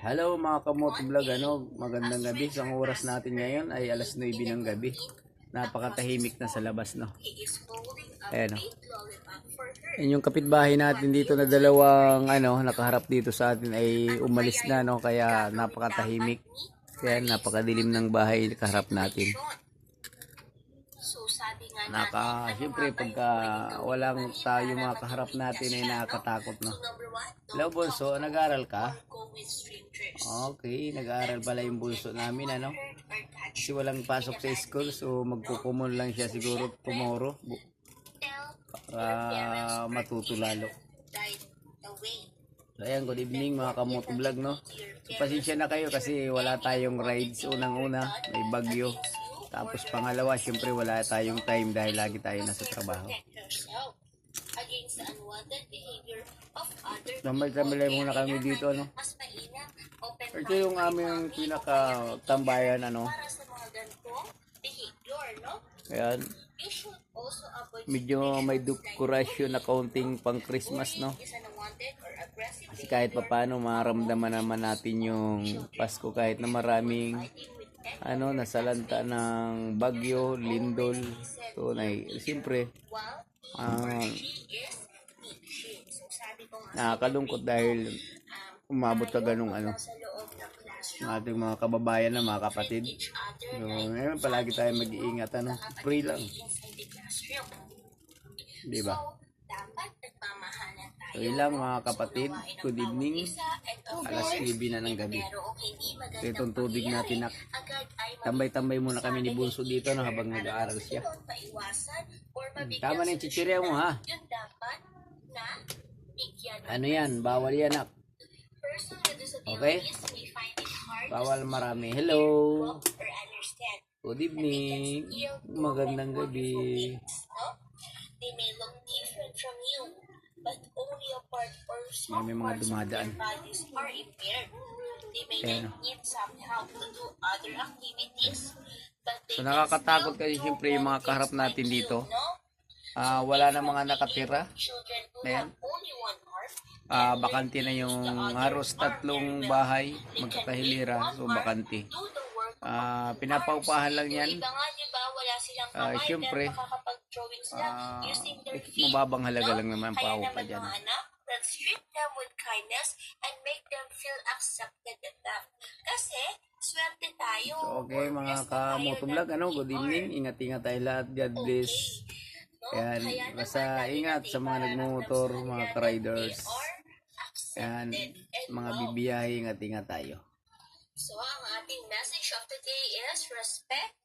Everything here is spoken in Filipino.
Hello mga kamoto vlog, magandang gabi. So, ang oras natin ngayon ay alas 9 ng gabi. Napakatahimik na sa labas, no. Ayan, no. Yan yung kapitbahay natin dito na dalawang nakaharap dito sa atin ay umalis na, no, kaya napakatahimik. Kaya napakadilim ng bahay kaharap natin. Siyempre pagka walang tayo mga kaharap natin ay nakakatakot, no. Hello bunso, nag-aaral ka? Okay, nag-aaral pala yung bunso namin, kasi walang pasok sa school, so magkukumon lang siya siguro tomorrow para matuto lalo. So ayan, good evening mga kamoto vlog, no. So pasensya na kayo kasi wala tayong rides unang-una, may bagyo. Tapos pangalawa, syempre wala tayong time dahil lagi tayo nasa trabaho. Tambay-tambay muna kami dito, no. Ito yung aming pinaka-tambayan, Ayan. Medyo may dekorasyon na kaunting pang Christmas, no. Kasi kahit papaano maramdaman naman natin yung Pasko kahit na maraming nasalanta ng bagyo, lindol. So, siyempre, nakakalungkot dahil umabot ka ganung ng ating mga kababayan na mga kapatid. So, ngayon palagi tayo mag-iingat, free lang. Diba? So, ilang mga kapatid, good evening. Alas 9 na ng gabi. So, itong tubig natin, tambay-tambay muna kami ni Bunso dito, habang nag-aaral siya. Tama na yung chichirya mo, ha? Ano yan? Bawal yan, nak. Okay? Bawal marami. Hello. Good evening. Magandang gabi. May mga dumadaan. Ayan. So nakakatakot kasi siyempre yung mga kaharap natin dito. Wala na mga nakatira. Ayan. Bakante na yung halos 3 bahay magkakahilira. So bakante. Pinapaupahan lang yan. Siyempre, mababang halaga lang naman paupa dyan. Let's treat them with kindness and make them feel accepted at them. Kasi, swerte tayo. So, okay mga kamoto vlog, good evening. Ingat-ingat tayo lahat. God bless. Yan, basta ingat sa mga nagmumotor, mga riders. Yan, mga bibiyahe, ingat-ingat tayo. So, ang ating message of today is respect